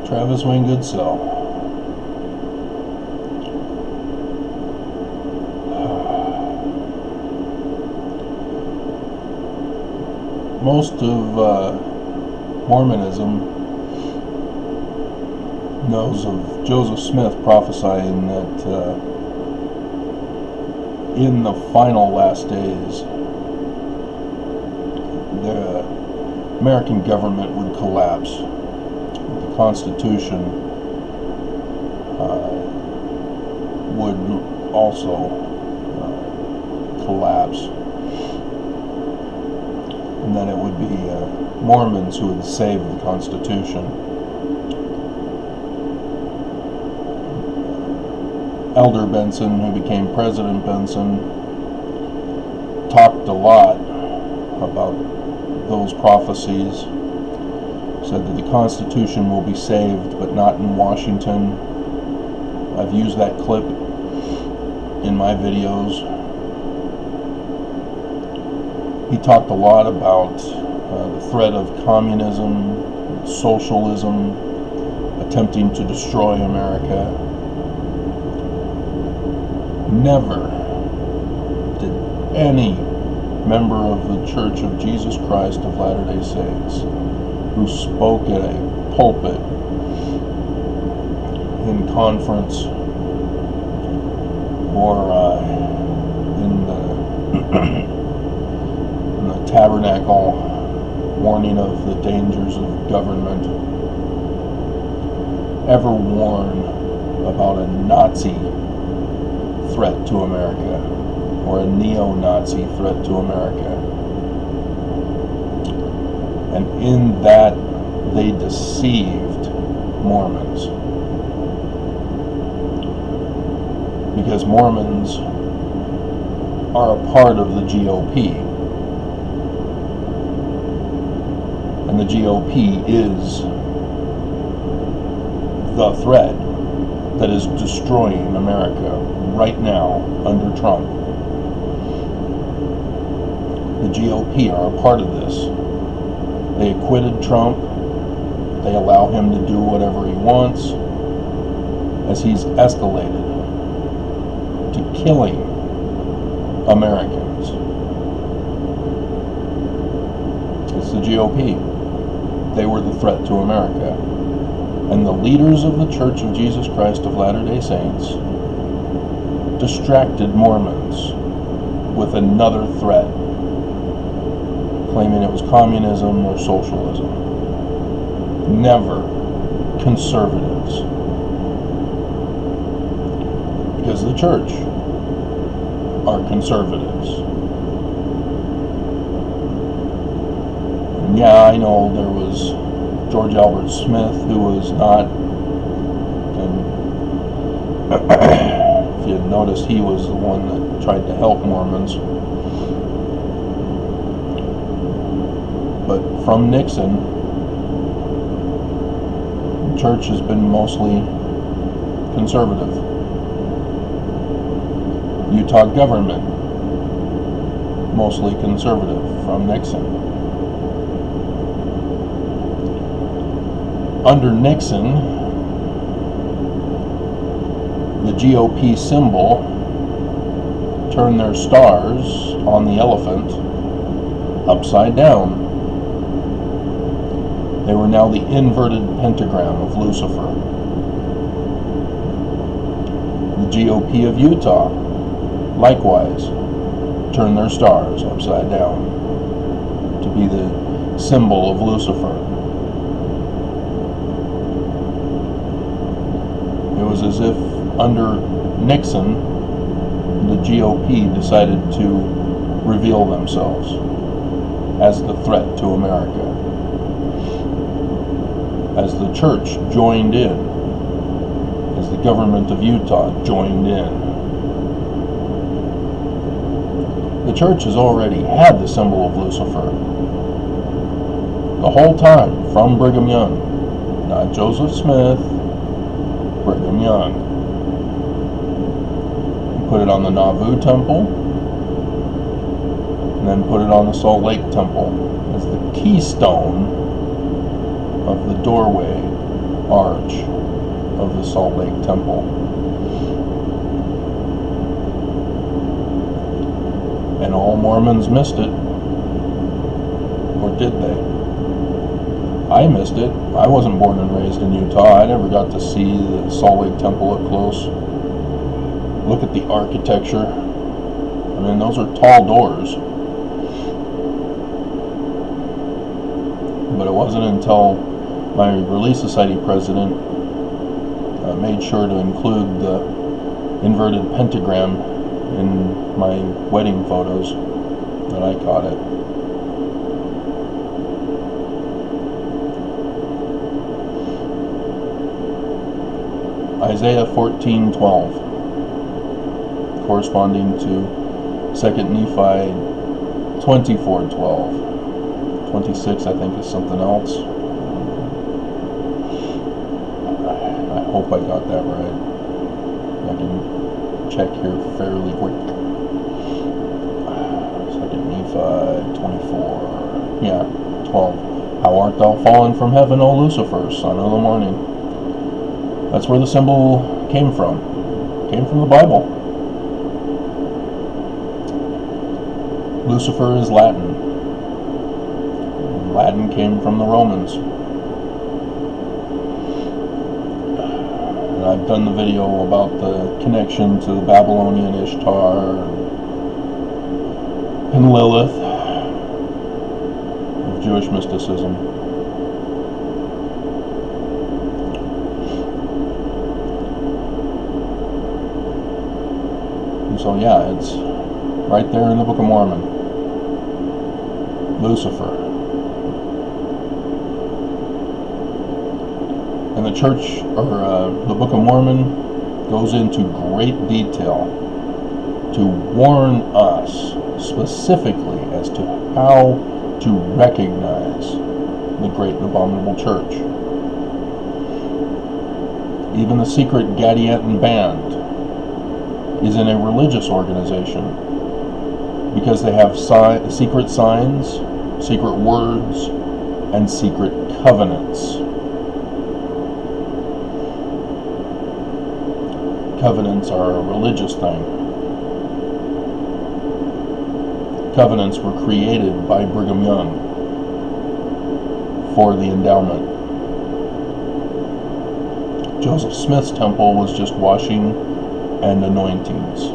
Travis Wayne Goodsell. Most of Mormonism knows of Joseph Smith prophesying that in the final last days the American government would collapse. The Constitution would also collapse. And then it would be Mormons who would save the Constitution. Elder Benson, who became President Benson, talked a lot about those prophecies, said that the Constitution will be saved, but not in Washington. I've used that clip in my videos. He talked a lot about the threat of communism, socialism, attempting to destroy America. Never did any member of the Church of Jesus Christ of Latter-day Saints who spoke at a pulpit in conference or in the tabernacle warning of the dangers of government ever warn about a Nazi threat to America or a neo-Nazi threat to America. And in that they deceived Mormons, because Mormons are a part of the GOP, and the GOP is the threat that is destroying America right now under Trump. The GOP are a part of this. They acquitted Trump. They allow him to do whatever he wants as he's escalated to killing Americans. It's the GOP. They were the threat to America. And the leaders of the Church of Jesus Christ of Latter-day Saints distracted Mormons with another threat, claiming it was communism or socialism. Never conservatives. Because the church are conservatives. And yeah, I know there was George Albert Smith who was not, and if you noticed, he was the one that tried to help Mormons. But from Nixon, the church has been mostly conservative. Utah government, mostly conservative from Nixon. Under Nixon, the GOP symbol turned their stars on the elephant upside down. They were now the inverted pentagram of Lucifer. The GOP of Utah, likewise, turned their stars upside down to be the symbol of Lucifer. It was as if under Nixon, the GOP decided to reveal themselves as the threat to America, as the church joined in, as the government of Utah joined in. The church has already had the symbol of Lucifer the whole time from Brigham Young, not Joseph Smith, Brigham Young. He put it on the Nauvoo Temple, and then put it on the Salt Lake Temple as the keystone of the doorway arch of the Salt Lake Temple. And all Mormons missed it. Or did they? I missed it. I wasn't born and raised in Utah. I never got to see the Salt Lake Temple up close. Look at the architecture. I mean, those are tall doors. But it wasn't until my Relief Society president made sure to include the inverted pentagram in my wedding photos that I caught it. Isaiah 14:12, corresponding to 2 Nephi 24:12. 26, I think, is something else. I hope I got that right. I can check here fairly quick. 2 Nephi 24. Yeah, 12. How art thou fallen from heaven, O Lucifer, son of the morning? That's where the symbol came from. It came from the Bible. Lucifer is Latin. Latin came from the Romans. And I've done the video about the connection to the Babylonian Ishtar and Lilith of Jewish mysticism. So yeah, it's right there in the Book of Mormon. Lucifer. And the church, or the Book of Mormon, goes into great detail to warn us specifically as to how to recognize the great and abominable church. Even the secret Gadianton band is in a religious organization because they have secret signs, secret words, and secret covenants. Covenants are a religious thing. Covenants were created by Brigham Young for the endowment. Joseph Smith's temple was just washing and anointings.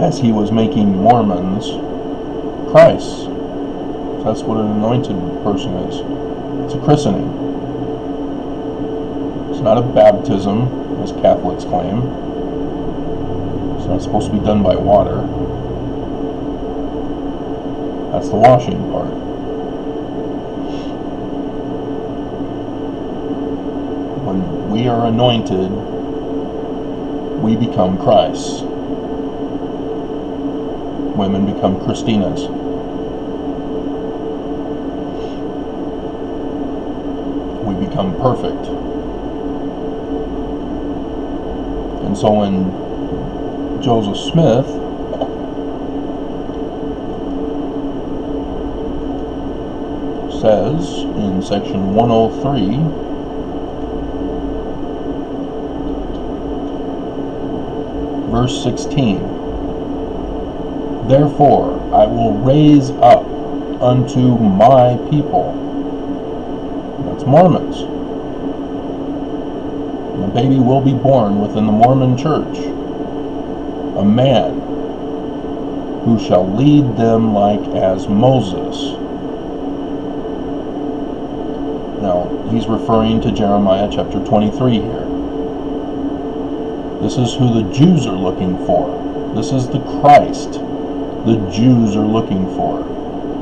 As he was making Mormons Christ. That's what an anointed person is. It's a christening. It's not a baptism, as Catholics claim. It's not supposed to be done by water. That's the washing part. When we are anointed, we become Christ. Women become Christinas. We become perfect. And so when Joseph Smith says in section 103, verse 16, therefore I will raise up unto my people, that's Mormons, and a baby will be born within the Mormon church, a man who shall lead them like as Moses. Now, he's referring to Jeremiah chapter 23 here. This is who the Jews are looking for. This is the Christ the Jews are looking for.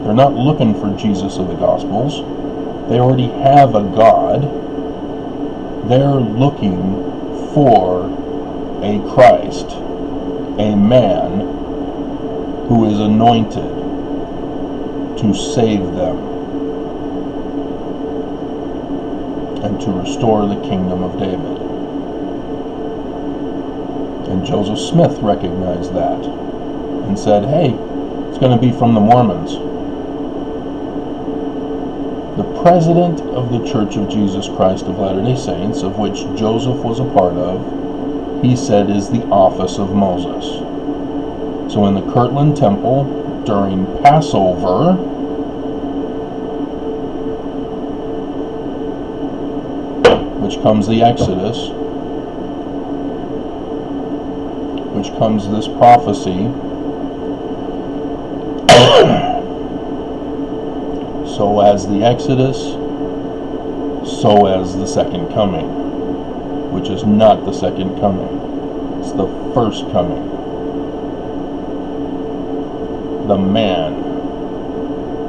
They're not looking for Jesus of the Gospels. They already have a God. They're looking for a Christ, a man who is anointed to save them and to restore the kingdom of David. And Joseph Smith recognized that and said, hey, it's going to be from the Mormons. The president of the Church of Jesus Christ of Latter-day Saints, of which Joseph was a part of, he said is the office of Moses. So in the Kirtland Temple, during Passover, which comes the Exodus, which comes this prophecy, so as the Exodus, so as the second coming, which is not the second coming, it's the first coming. The man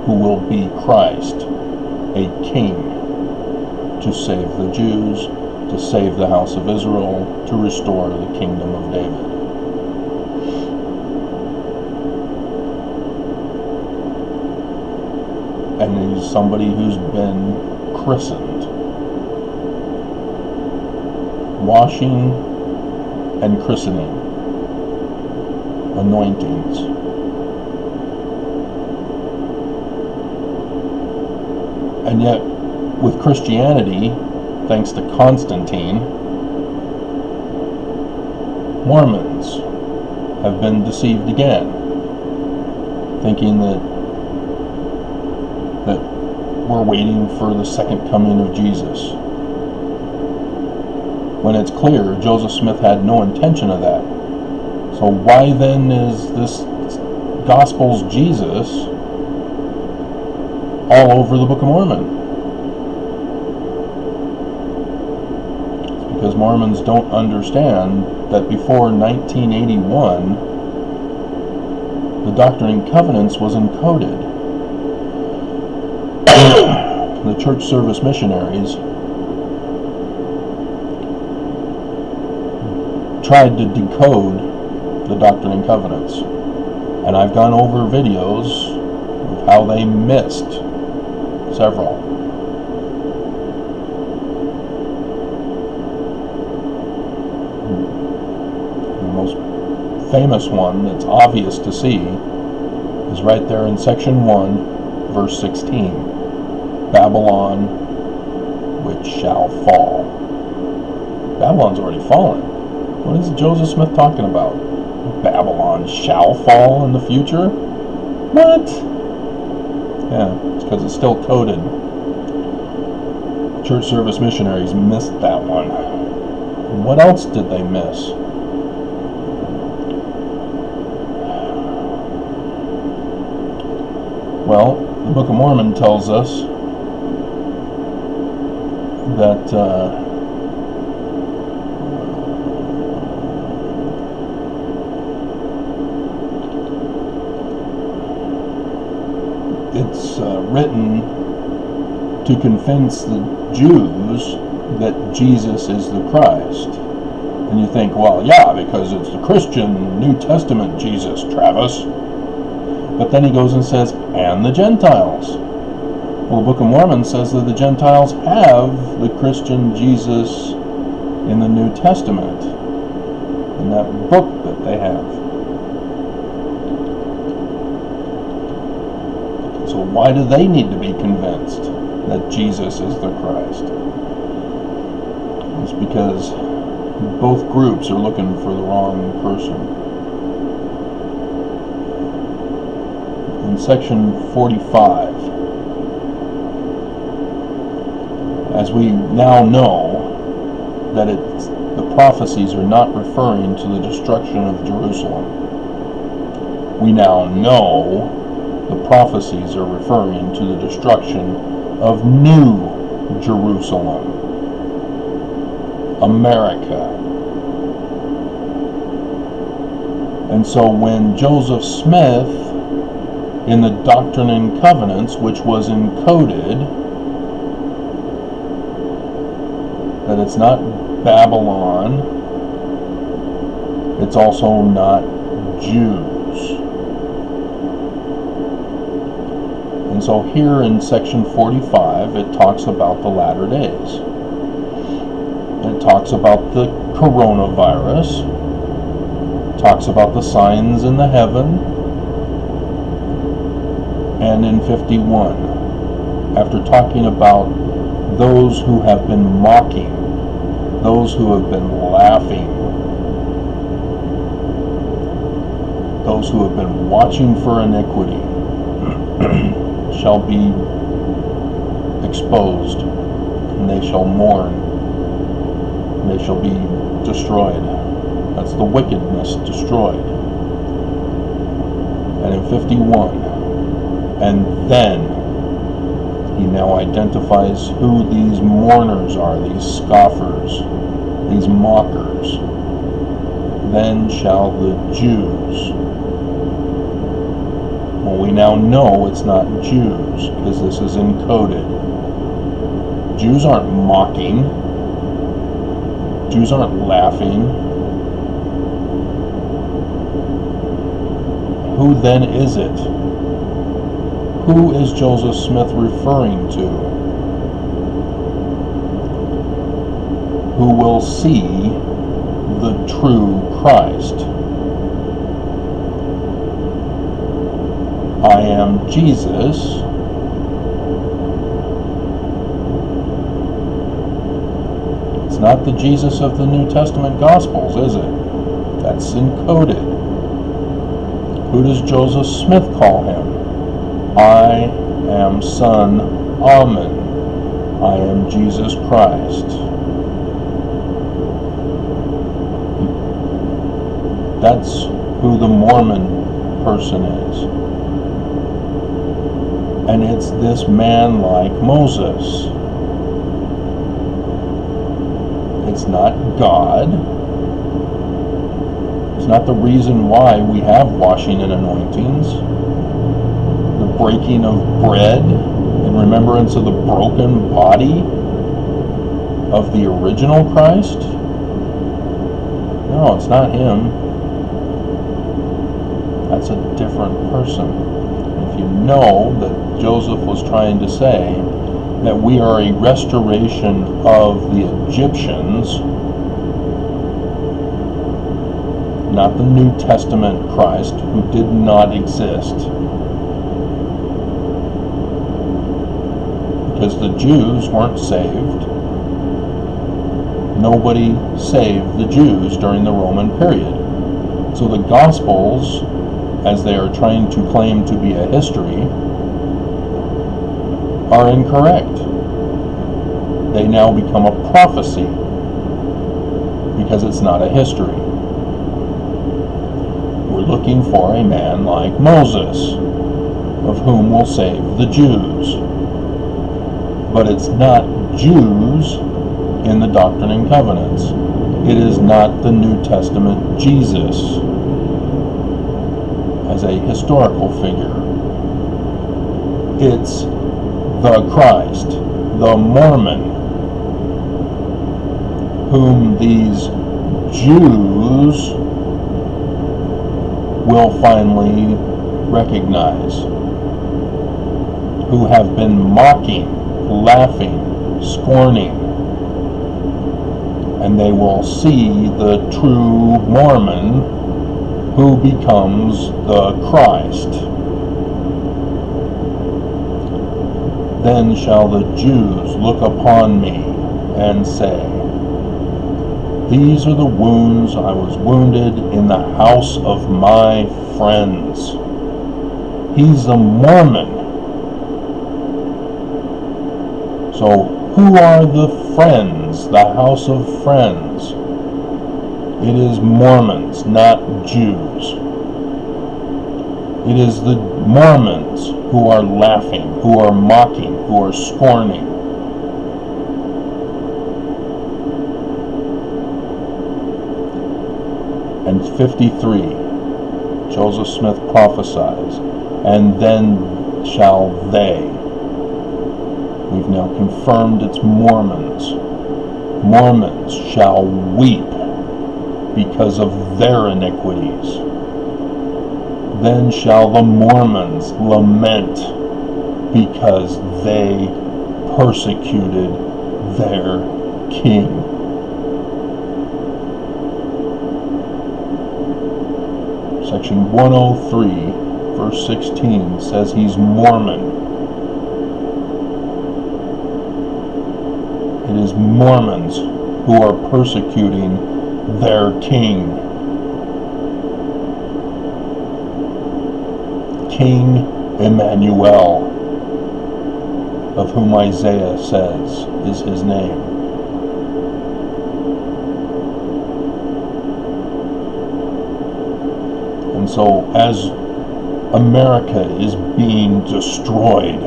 who will be Christ, a king, to save the Jews, to save the house of Israel, to restore the kingdom of David. And he's somebody who's been christened. Washing and christening. Anointings. And yet, with Christianity, thanks to Constantine, Mormons have been deceived again, thinking that we're waiting for the second coming of Jesus. When it's clear Joseph Smith had no intention of that. So why then is this Gospel's Jesus all over the Book of Mormon? It's because Mormons don't understand that before 1981, the Doctrine and Covenants was encoded. The church service missionaries tried to decode the Doctrine and Covenants, and I've gone over videos of how they missed several. The most famous one that's obvious to see is right there in section 1, verse 16. Babylon, which shall fall. Babylon's already fallen. What is Joseph Smith talking about? Babylon shall fall in the future? What? Yeah, it's because it's still coded. Church service missionaries missed that one. What else did they miss? Well, the Book of Mormon tells us that it's written to convince the Jews that Jesus is the Christ. And you think, well, yeah, because it's the Christian New Testament Jesus, Travis. But then he goes and says, and the Gentiles. Well, the Book of Mormon says that the Gentiles have the Christian Jesus in the New Testament, in that book that they have. So why do they need to be convinced that Jesus is the Christ? It's because both groups are looking for the wrong person. In section 45, as we now know that the prophecies are not referring to the destruction of Jerusalem, we now know the prophecies are referring to the destruction of New Jerusalem, America. And so when Joseph Smith, in the Doctrine and Covenants, which was encoded, that it's not Babylon, it's also not Jews. And so here in section 45, it talks about the latter days. It talks about the coronavirus, it talks about the signs in the heaven, and in 51, after talking about those who have been mocking, those who have been laughing, those who have been watching for iniquity, shall be exposed, and they shall mourn, and they shall be destroyed. That's the wickedness destroyed. And in 51, and then he now identifies who these mourners are, these scoffers, these mockers. Then shall the Jews. Well, we now know it's not Jews, because this is encoded. Jews aren't mocking. Jews aren't laughing. Who then is it? Who is Joseph Smith referring to? Who will see the true Christ? I am Jesus. It's not the Jesus of the New Testament Gospels, is it? That's encoded. Who does Joseph Smith call him? I am Son Amen. I am Jesus Christ. That's who the Mormon person is. And it's this man like Moses. It's not God. It's not the reason why we have washing and anointings. The breaking of bread in remembrance of the broken body of the original Christ. No, it's not him. That's a different person. If you know that Joseph was trying to say that we are a restoration of the Egyptians, not the New Testament Christ, who did not exist. Because the Jews weren't saved. Nobody saved the Jews during the Roman period. So the Gospels, as they are trying to claim to be a history, are incorrect. They now become a prophecy because it's not a history. We're looking for a man like Moses, of whom will save the Jews. But it's not Jews in the Doctrine and Covenants. It is not the New Testament Jesus as a historical figure. It's the Christ, the Mormon, whom these Jews will finally recognize, who have been mocking, laughing, scorning, and they will see the true Mormon who becomes the Christ. Then shall the Jews look upon me and say, these are the wounds I was wounded in the house of my friends. He's a Mormon. So who are the friends, the house of friends? It is Mormons, not Jews. It is the Mormons who are laughing, who are mocking, who are scorning. And 53, Joseph Smith prophesies, and then shall they. We've now confirmed it's Mormons. Mormons shall weep because of their iniquities. Then shall the Mormons lament because they persecuted their king. Section 103, verse 16 says he's Mormon. is Mormons who are persecuting their king. King Emmanuel, of whom Isaiah says is his name. And so as America is being destroyed,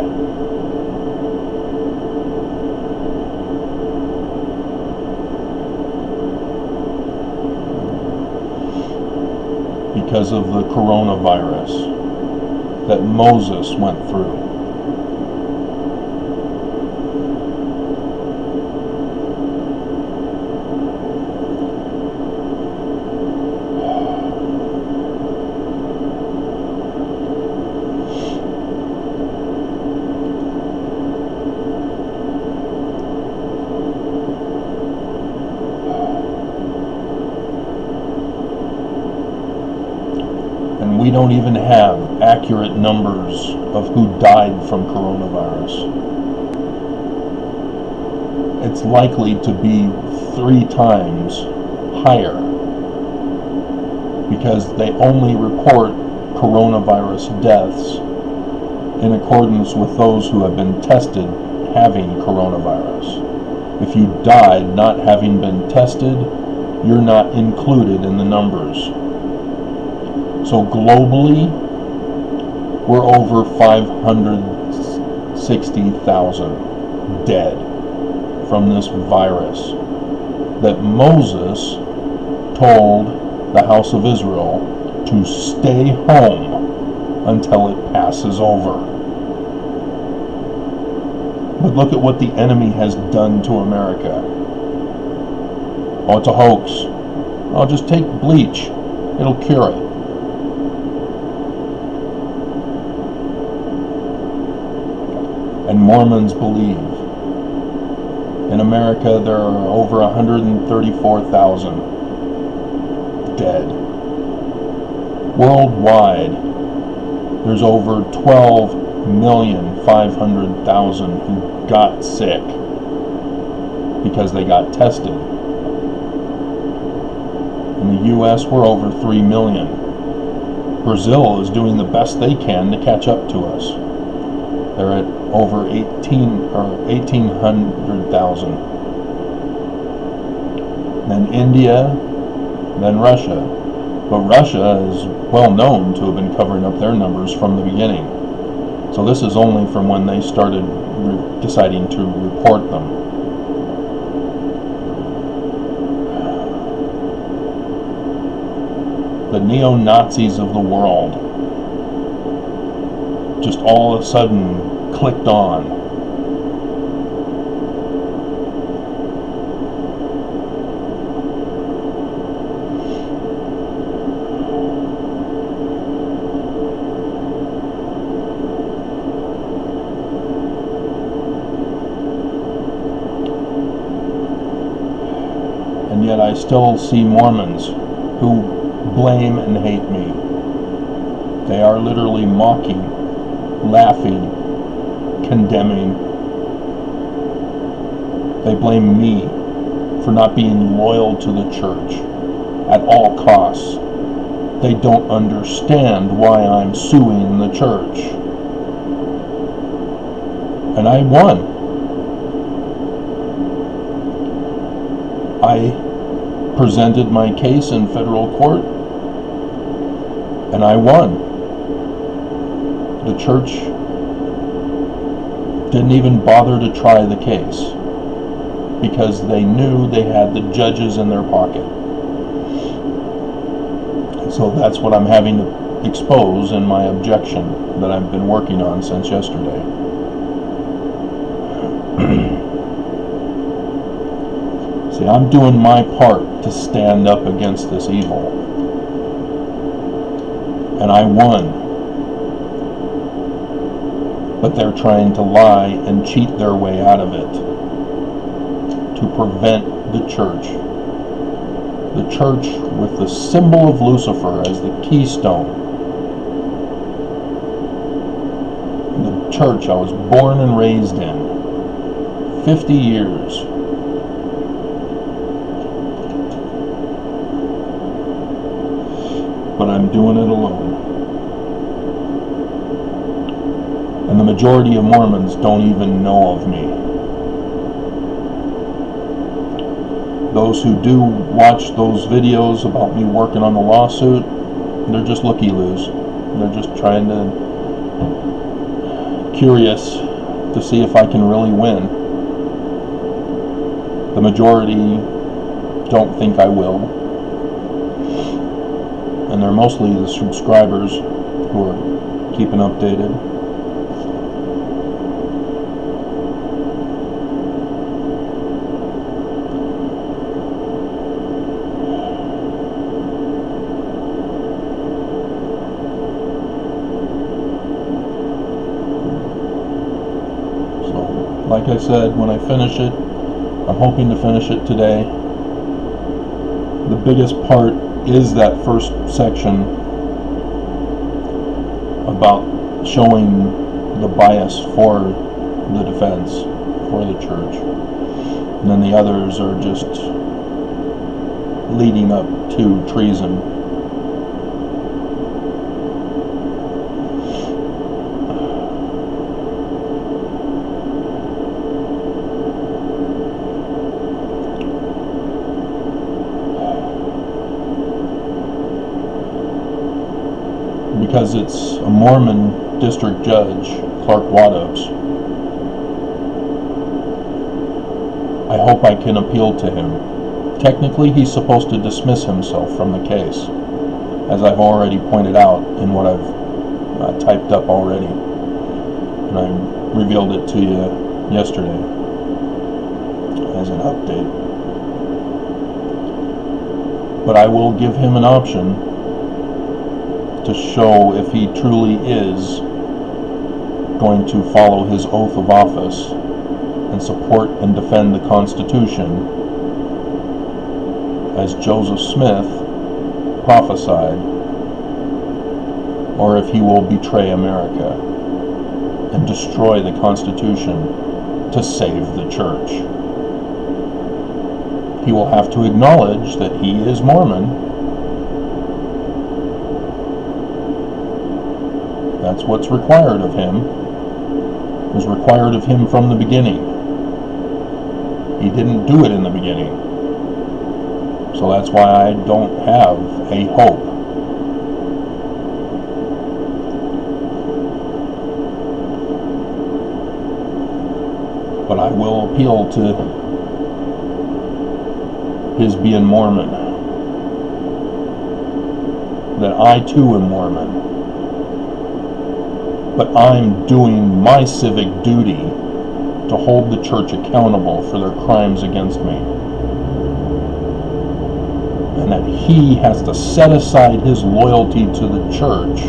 because of the coronavirus that Moses went through. And we don't even have accurate numbers of who died from coronavirus. It's likely to be 3 times higher because they only report coronavirus deaths in accordance with those who have been tested having coronavirus. If you died not having been tested, you're not included in the numbers. So globally, we're over 560,000 dead from this virus that Moses told the house of Israel to stay home until it passes over. But look at what the enemy has done to America. Oh, it's a hoax. Oh, just take bleach. It'll cure it. And Mormons believe. In America, there are over 134,000 dead. Worldwide, there's over 12,500,000 who got sick because they got tested. In the U.S., we're over 3 million. Brazil is doing the best they can to catch up to us. They're at over 1,800,000. Then India, then Russia. But Russia is well known to have been covering up their numbers from the beginning. So this is only from when they started deciding to report them. The neo-Nazis of the world just all of a sudden clicked on. And yet I still see Mormons who blame and hate me. They are literally mocking, laughing, condemning. They blame me for not being loyal to the church at all costs. They don't understand why I'm suing the church. And I won. I presented my case in federal court, and I won. The church didn't even bother to try the case because they knew they had the judges in their pocket. So that's what I'm having to expose in my objection that I've been working on since yesterday. See, I'm doing my part to stand up against this evil. And I won. But they're trying to lie and cheat their way out of it to prevent the church. The church with the symbol of Lucifer as the keystone. The church I was born and raised in. 50 years but I'm doing it alone. And the majority of Mormons don't even know of me. Those who do watch those videos about me working on the lawsuit, they're just looky-loos. They're just trying to, curious to see if I can really win. The majority don't think I will. And they're mostly the subscribers who are keeping updated. Like I said, when I finish it, I'm hoping to finish it today. The biggest part is that first section about showing the bias for the defense, for the church. And then the others are just leading up to treason. Because it's a Mormon district judge, Clark Waddups. I hope I can appeal to him. Technically, he's supposed to dismiss himself from the case, as I've already pointed out in what I've typed up already. And I revealed it to you yesterday as an update. But I will give him an option to show if he truly is going to follow his oath of office and support and defend the Constitution as Joseph Smith prophesied, or if he will betray America and destroy the Constitution to save the church. He will have to acknowledge that he is Mormon. That's what's required of him. It was required of him from the beginning. He didn't do it in the beginning. So that's why I don't have a hope. But I will appeal to his being Mormon. That I too am Mormon. But I'm doing my civic duty to hold the church accountable for their crimes against me. And that he has to set aside his loyalty to the church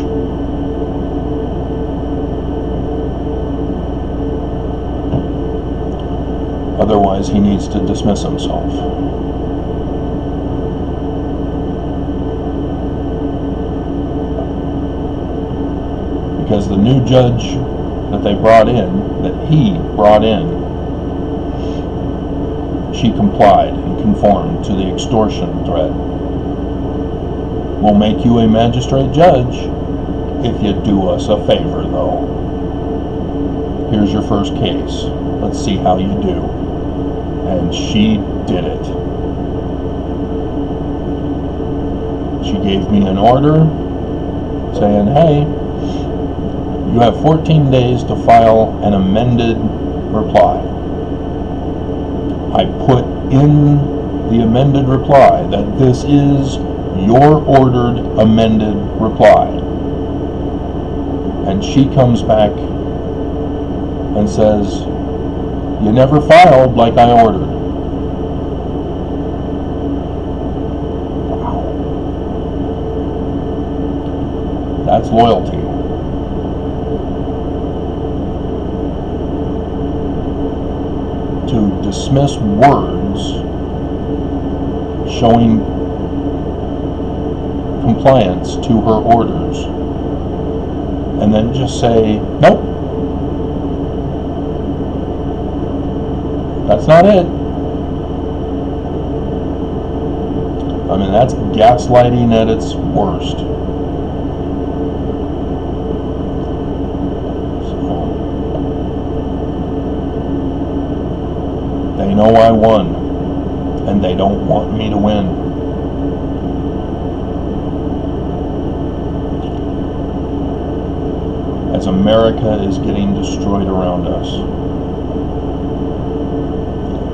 otherwise he needs to dismiss himself. Because the new judge that they brought in, that he brought in, she complied and conformed to the extortion threat. We'll make you a magistrate judge if you do us a favor, though. Here's your first case. Let's see how you do. And she did it. She gave me an order saying, hey, you have 14 days to file an amended reply. I put in the amended reply that this is your ordered amended reply. And she comes back and says, you never filed like I ordered. Wow. That's loyalty. To dismiss words showing compliance to her orders and then just say, nope, that's not it. I mean, that's gaslighting at its worst. So, they know I won, and they don't want me to win. As America is getting destroyed around us,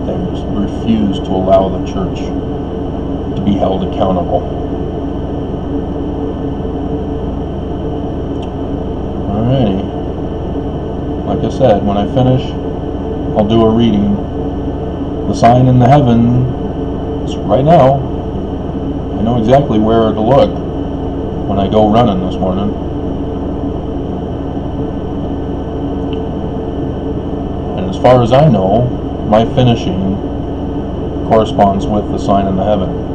they refuse to allow the church to be held accountable. Alrighty. Like I said, when I finish, I'll do a reading. The sign in the heaven is right now. I know exactly where to look when I go running this morning. And as far as I know, my finishing corresponds with the sign in the heaven.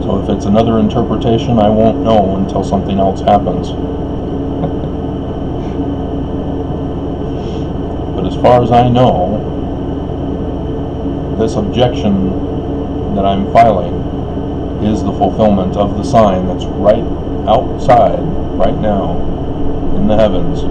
So if it's another interpretation, I won't know until something else happens. But as far as I know, this objection that I'm filing is the fulfillment of the sign that's right outside, right now, in the heavens.